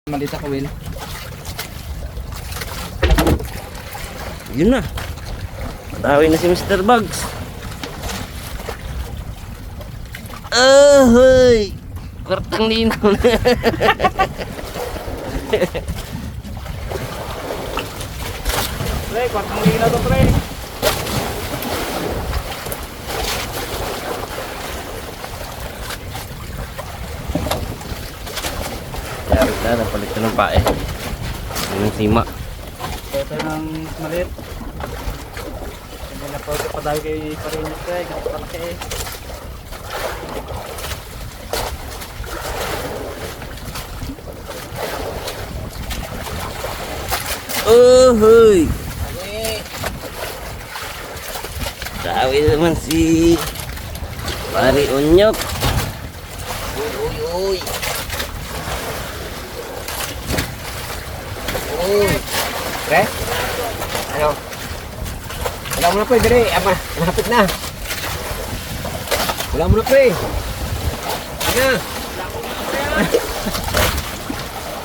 Malita ko, Will. Yun na. Matawi na si Mr. Bugs. Ahoy! Kwartang linaw na. Pre, kwartang linaw to, pre. Yari na, napalit na ng pae. Yun ang sima. Ito ng maliit. Hindi na po pa dahil kay Parinis, pre. Ganito kalaki eh. Ahoy! Tawi naman si Pari Unyok. Uy, uy, Uy! Pre? Ano? Wala mo na, pre, dire. Ama, malapit na. Wala mo na, pre. Ano?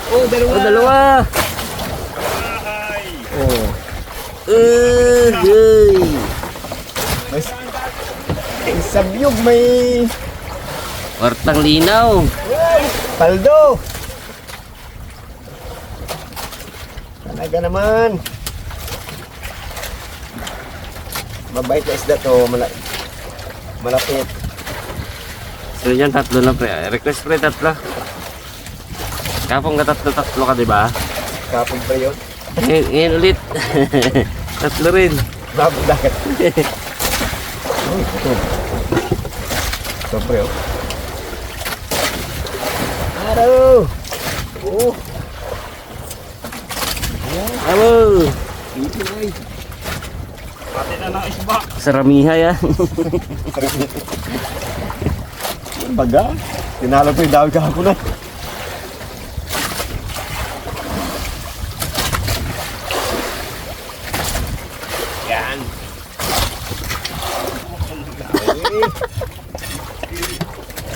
Oh, dalawa. oh, dalawa. Oh. Ahoy! May sabyog, may Kwartang linaw. paldo. Talaga naman. Mabait na isda to, malapit. So yan, tatlo na pre. Request pre, tatlo. Kapong ka tatlo ka, diba? Kapag pa yun, Ngayon ulit. Tatlo rin. bagong dagat. Uy, ito. Ito, pre, oh. Araw! Oh! Hello! Ito na eh. Pati na ng isba. Saramiha yan. Baga, tinalo ko yung dawag kahapon na. Yan.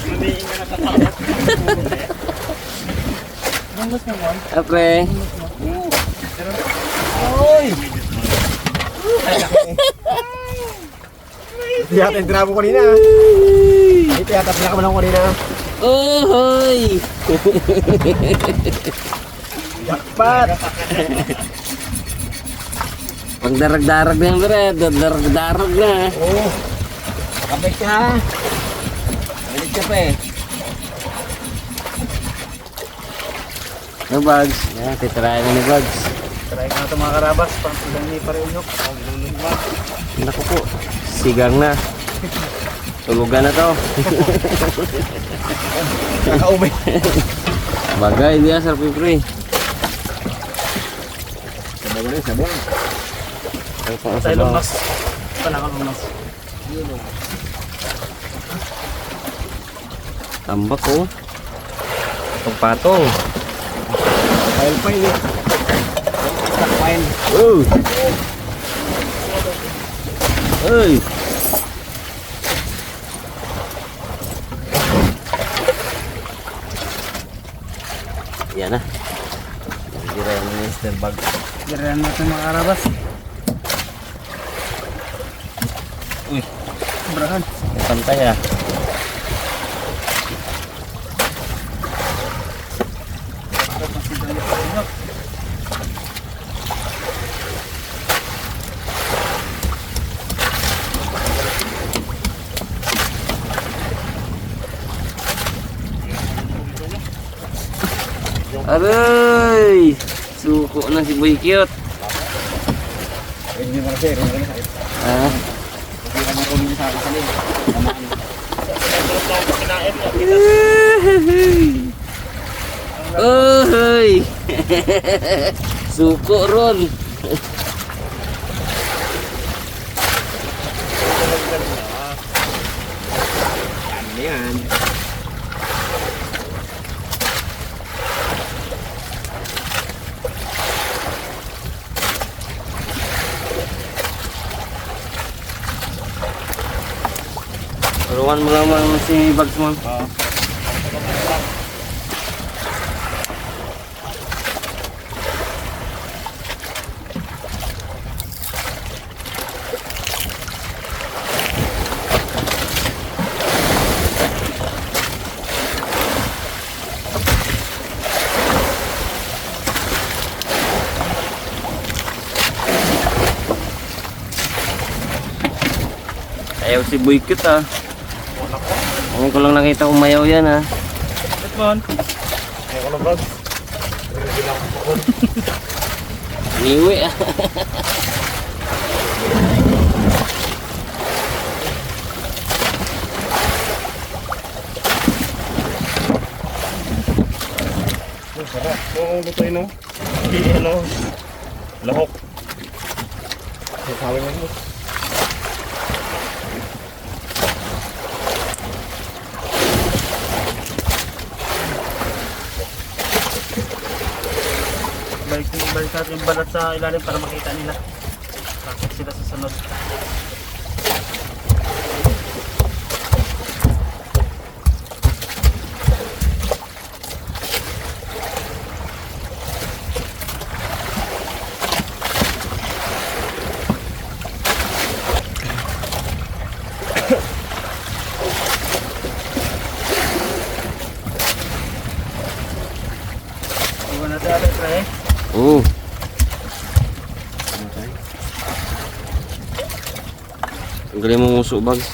Maniin ka na sa takot. Apre. Oy! Ito yata yung drama ko kanina. Ito yata pinakaman ko kanina. Ohoy! Jackpot! Pag darag-darag na yan, pre. Darag-darag na. Oh! Kabit ka ha! Balik ka pa eh. No, Bugs. Yan, titirayan na ni Bugs. Try ko na ito mga karabas. Pang ni Pariunyok. Naku po. Sigang na. Tulugan na to. Kakaumay. Bagay, hindi yan, Sir Pipre. Sabaw na sabaw. Ay, pang Sa ilong sabaw. mas. Panakang mas. Tambak ko. Pagpatong. File pa yun eh. Stock file. Oh! Hey! Yan na. Dira yung Mr. Bug. Diran natin mga karabas. Uy, Sobrahan. pantay ah. Aray! Suko na si Boy Cute. Hindi mo kasi. Ah. Hindi ka marunong sa akin kanina. Oy! Suko ron. Ano yan? Turuan mo naman si Bugs mo. Sayaw si Boy Cute ah. Ngayon ko lang nakita umayaw yan ah. Ba't mo? Ayaw ko na vlog. Niwi ah. Sarap. Oo, lutoy no. Hindi ano. Lahok. Sabi mo. Balik natin yung balat sa ilalim para makita nila. Takot sila sa sunod. Iwan natin alat pre. Oo. Ang galing mo muso bags.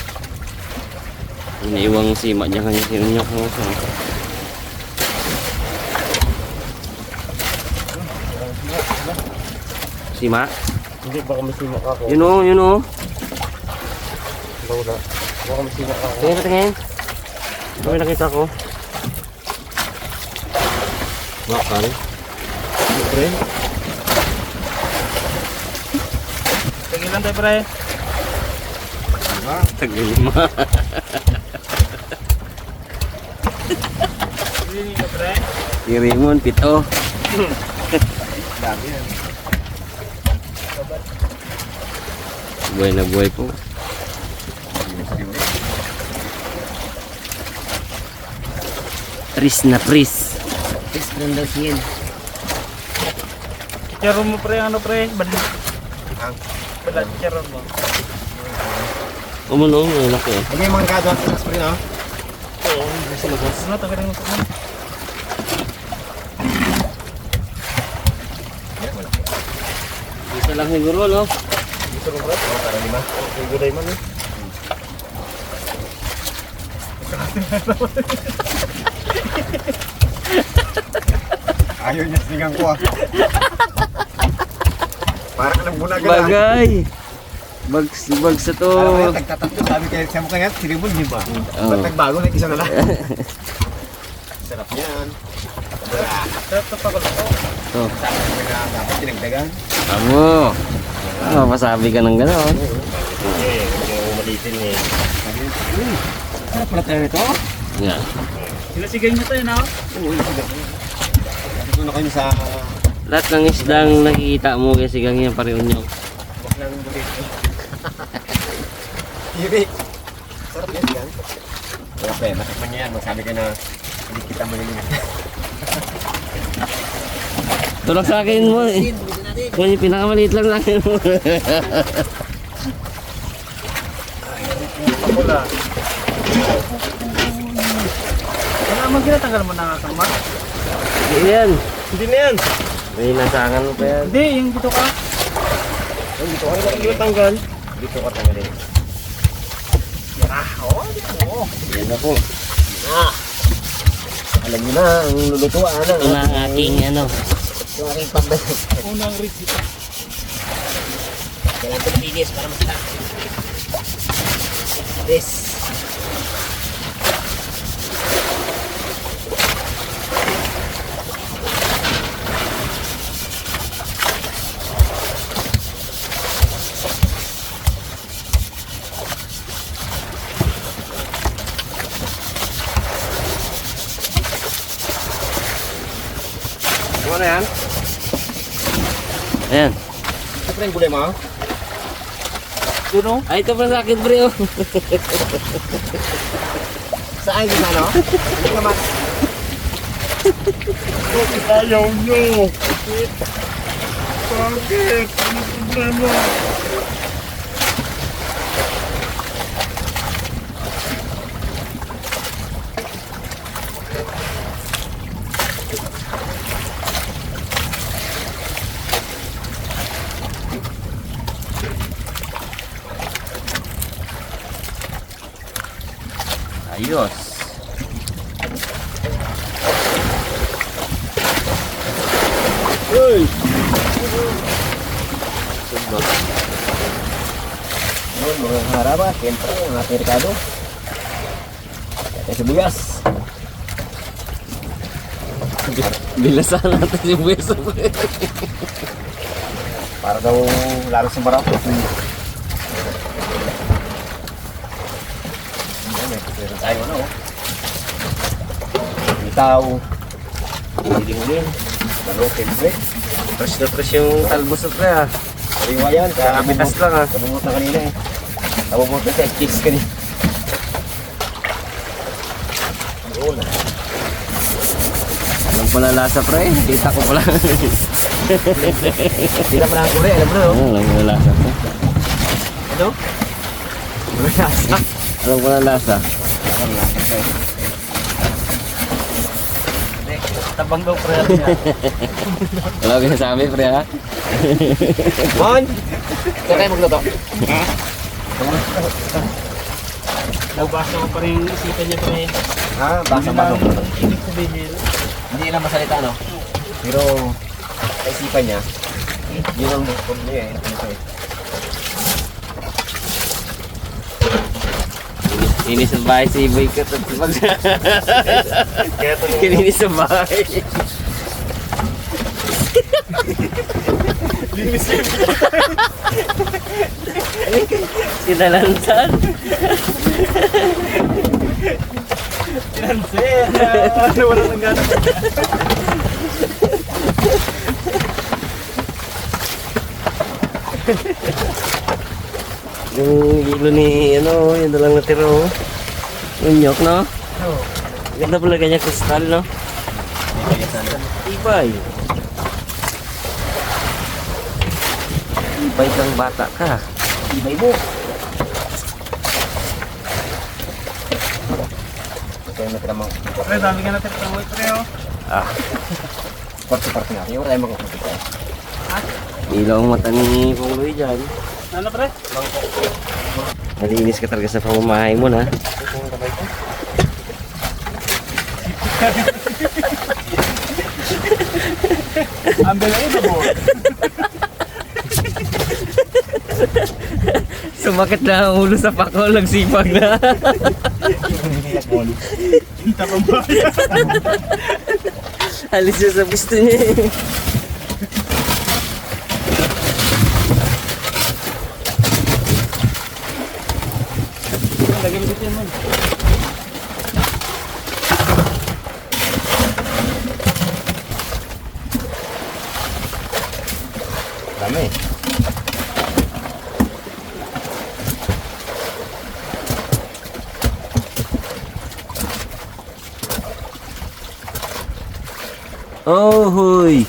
Iniiwang sima dyan kanya sinunyo ko muso. Sima? Hindi, baka may sima ka ako. Yun o, yun o. Wala. Baka may sima ka ako. Tingin ka tingin. Ito may nakita ko. Bakal. Pre. Tagilan tayo pre. Taglima. Tagilan ka pre. Tirimon, pito. Dami yan. Buhay na buhay po. Pris na pris. Pris na daw siya. Chicharon mo pre, ano pre? Balat. Balat, chicharon mo. Umuno, malaki eh. Lagay yung mga kado at sa spray, no? Oo, sa labas. Ano, tagalin mo sa mga. Isa lang siguro, no? Dito ko pre. Oo, para lima. Yung gulay man eh. Ayaw niya sinigang ko, ah. Para ka ng bunaga, ah. Bagay. Bags sa to. Alam mo yan, tagtatatlo. Sabi kayo, sabi mo kaya, sinibon, di ba? Oo. Ba't nagbago na isa na lang? Sarap yan. Sarap na pagod ko. To. Sabi ko na dapat tinagdagan. Amo. Mapasabi ka ng gano'n. Eh, huwag mo umalitin eh. Sabi ko, sarap pala tayo nito. Yeah. Sinasigay niyo tayo na. Oo, sabi ko na kayo sa... Lahat ng isdang nakikita mo kasi ganyan pareho nyo. Huwag lang bulit. Iri. Sarap yan, yan. Kaya pa eh, matikman niya yan. Magsabi ka na, hindi kita mo nila. Tulak sa akin mo eh. Kung yung pinakamaliit lang sa akin mo. Pula. Wala naman ginatanggal mo na nga kama. Hindi yan. Hindi na yan. May nasangan mo pa yan. Hindi, yung dito ka. Ay, dito ka Hindi ko tanggal. Dito ka tanggalin. Yan ako. Alam niyo na, ang lulutuan. Ito na ang aking ano. Yung aking pambalik. Unang rich dito. Kailangan ko malinis para masarap. This. Ano na yan? Ayan. Siyempre yung gulay mo. Duno? Ay, ito pa sa akin, bro. Saan yung ano? Ano naman? Ayaw nyo. Bakit? Ano problema? Diyos. Uy! Sundot. Yun, mga haraba, siyempre, ang ating Ricardo. At sibuyas. Bilasan natin yung beso. Para daw lalo sumaraw. Meron tayo ano. Bitaw. Hiling-hiling. Lalo, siyempre. Fresh na fresh yung talbos na pre ah. Kariwa yan. Kapitas lang ah. Nabumot na kanina eh. Nabumot na sa cheese kanina. Doon na. Alam ko na lasa pre. Kita ko pala. Hindi na pala ang kure, alam mo na no? Alam ko na lasa pre. Ano? Ano lasa? Alam ko na lasa. Ano lasa? Tabang daw pre. Wala ko sabi pre ha. Mon! Saan tayo magluto? Nagbasa ko pa rin yung isipan niya pre. Ah, basa ba ito? Ibig sabihin. Hindi lang masalita, no? Pero, sa isipan niya, yun ang problem niya eh. Ano eh. Kinis sa bahay si Iboy ka. Kaya ito Kininis sa bahay. Sinalansan. Pinansin. Ano wala nang gana. Yung ilo ni ano, yun na lang natira oh. Yung nyok no? Oo. Ganda pala kanya kristal no? Ibay. Ibay kang bata ka. ibay mo. Ito yung natiramang Pre, dami ka natin tamoy pre oh. Ah, parte-parte natin. Yung tayo magkakumpito. ilaw ang mata ni Pongloy dyan. Ano pre? Malinis ka talaga sa pamamahay mo na. Ang bilay na po. Sumakit na ang ulo sa pako, nagsipag na. Kita pang bayan. Alis siya sa gusto niya eh. Lagyan mo dito yan man. Dami. Oh, huy.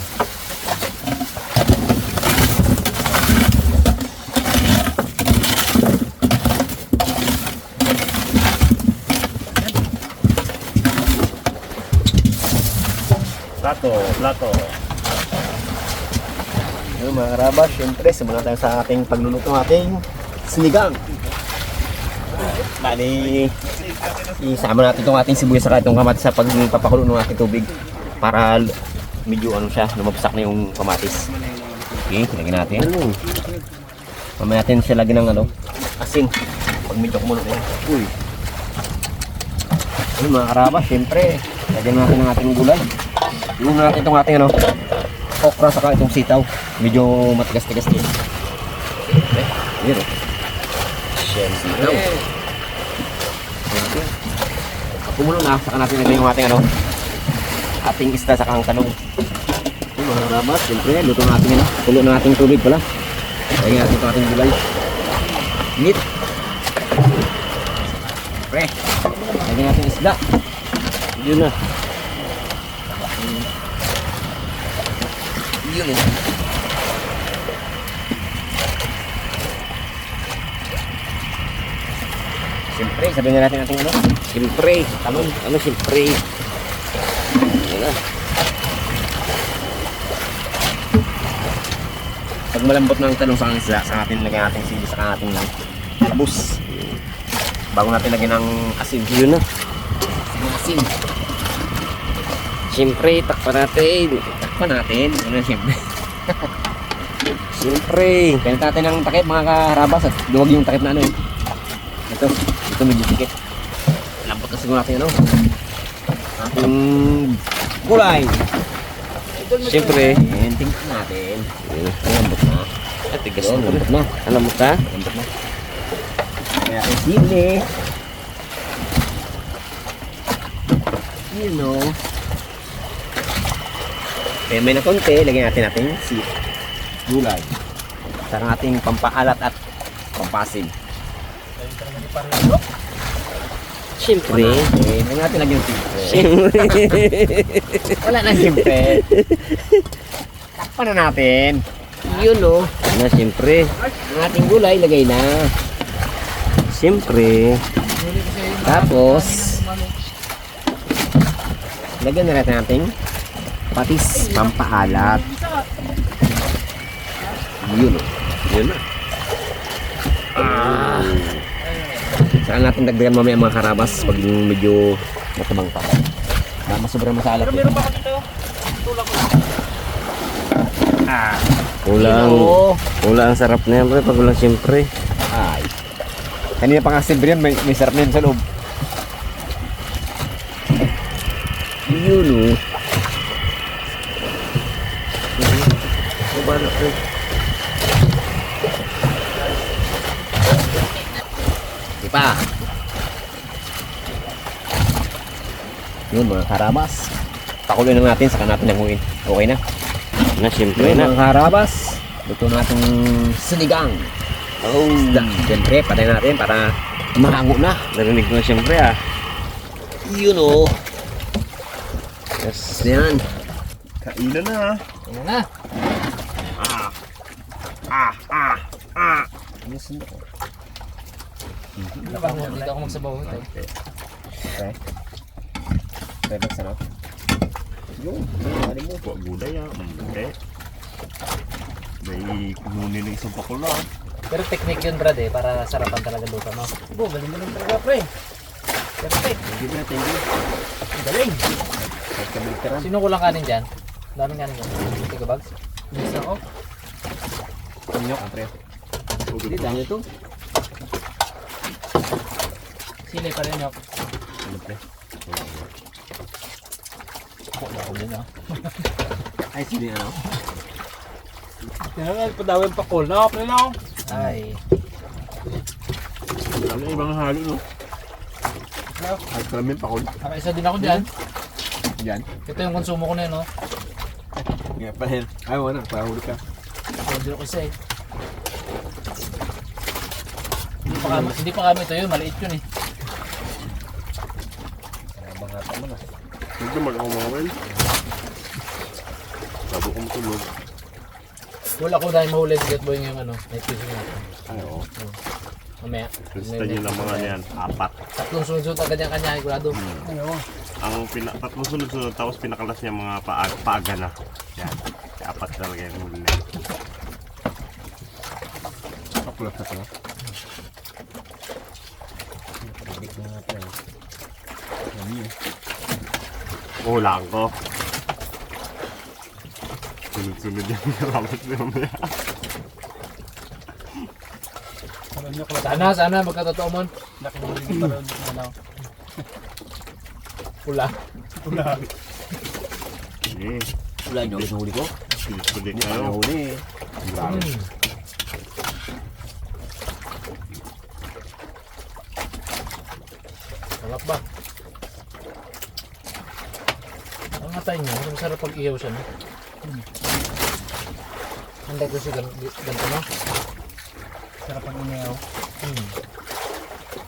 Plato. Yung mga karabas, syempre, simula tayo sa ating pagluluto ng ating sinigang. Bali, isama natin itong ating sibuyas sa itong kamatis sa pagpapakulo ng ating tubig para medyo ano siya, lumabsak na yung kamatis. Okay, lagyan natin. Ano? Mamaya natin siya lagyan ng ano, asin. Pag medyo kumulo na yan. Uy. Ayun mga karabas, syempre, lagyan natin ng ating gulay. Yung natin itong ating ano, okra saka itong sitaw. Medyo matigas-tigas din. Okay, yun o. Sitaw. Kumulo na, saka natin lagyan yung ating ano, ating isda saka ang talong. Yung mga karabas, siyempre, luto natin ano, kulo na ating tubig pala. Lagyan natin itong ating gulay. Meat. Siyempre, lagyan natin isda. Yun na. Yun eh. Siyempre, sabihin na natin ating ano, Siyempre. Ano siyempre? Yun na. pag malambot ng talong sa isda, sa atin lagyan natin sili sa ating labus. Bago natin lagyan ng asin. Yun na. asin. Siyempre, takpan natin. Takpan natin. Ano siyempre. Siyempre. Kaya natin ng takip mga karabas at luwag yung takip na ano eh. Ito medyo tikit. Lambot na siguro natin ano. Ating gulay. Siyempre. Ayan, tingnan natin. Ang lambot na. At tigas Ayan, na. lambot na. Alam mo ta? Lambot na. Kaya ang sili. You know. Kaya may na konti, lagyan natin si gulay. Sa ating pampaalat at pampasim. Siyempre. Eh, may natin lagyan siyempre. Siyempre. Wala na siyempre. Takpan na natin. Yun o. Na, siyempre. Ang ating gulay, lagay na. Siyempre. Tapos, lagyan na natin ating patis pampaalat. Yun o. Yun na. Saka natin dagdagan mamaya mga karabas pag medyo matabang pa. Baka sobrang masalat. Meron ba ka dito? Tulak ko. Kulang. Kulang ang sarap na yan, pre. Pag walang siyempre. Ay. Kanina pa nga si Brian, may sarap na yun sa loob. Yun o. Kubalak, pre. Di pa. Yun mga karabas. Pakuloy na natin, saka natin nanguin. Okay na. Na, siyempre Yun na. mga karabas. Luto natin sinigang. Oh. Siyempre, patay natin para mahango na. Narinig mo siyempre ah. Yun o. Yes. Yan. Kailan na. Yan na. Dito ako magsabaw ito. Okay. Perfect sarap. Yung, ano mo? Huwag gulay ah. Hindi. May kununin ng isang pakula. Pero technique yun brad eh, para sarapan talaga luto no? Bo, galing mo lang talaga pre. Perfect. Thank you. Galing. Kahit kami literan. Sino kulang kanin dyan? Daming kanin dyan. Tiga bags? Isa ako. Kunyok, pre. Hindi, dami ito. Sili pa rin ako. Ano, pre? Wala ko din ah. Ay, sino ano? Kaya padawin pa call na. Pre na. Ay. Ano ibang halo no? Ay, kalamin pa call. Nakaisa din ako dyan. Yan. Ito yung konsumo ko na yun no? Nga pa rin. Ay, wala. Pahuli ka. Pwede ko isa eh. Hindi pa kami ito yun, maliit yun eh. Huwag naman ako mga well. Bago kong tulog. Wala ko dahil mahuli si Gatboy yung ano, night fishing natin. Ay, oo. Mamaya. Gusto nyo ng mga yan. Apat. Tatlong sunod-sunod agad yung kanya, sigurado. Ang tatlong sunod-sunod tapos pinakalas niya mga paaga na. Yan. Kaya apat talaga yung huli na. Pakulat na pala. Ulang ko. Sunod-sunod yan. Karamas na mamaya. Sana, magkatotoo mo. Nakinig pa rin. Pula. Sige. Wala nyo. Ang huli ko. Sulit Ang kayo. huli. Grabe. Sarap ba? Ang atay niya, masarap pag ihaw siya, no? Handa ko siya ganito, no? Sarap pag ihaw.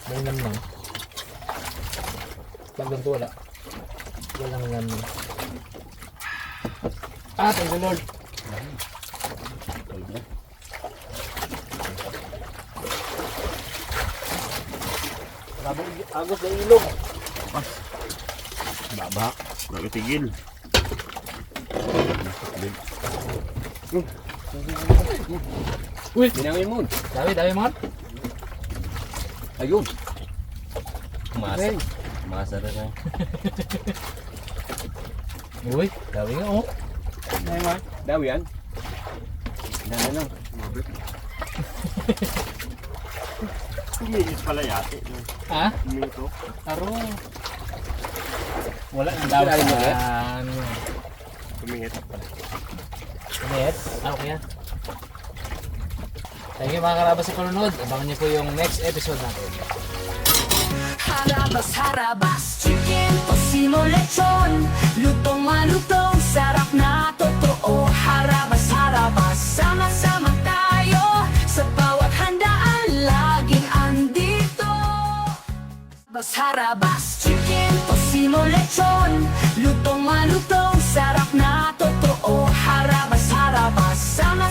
May lang. Pag ganito wala. Walang naman. Thank you Lord. Agos na ilog. Baba. Nagatigil. Uy! Binangin mo. Dami mga. Ayun. Kumasa. Masa rin eh. Uy, dawi nga oh. Ay, Mark. Daw yan. Ganda lang. Kumilis pala yate. Ha? Kumito. Aro. Wala nang daw Sila rin ulit? sa ano. Kumingit pala. Ulit? Ah, okay yan. Thank you mga karabas sa panunod. Abangan niyo po yung next episode natin. Harabas, harabas, chicken, tosino, lechon. Lutong malutong, sarap na totoo. Harabas, harabas, sama-sama tayo. Sa bawat handaan, laging andito. Harabas, harabas, chicken, tosino, lechon. Lutong malutong, sarap na totoo. Harabas, harabas, sama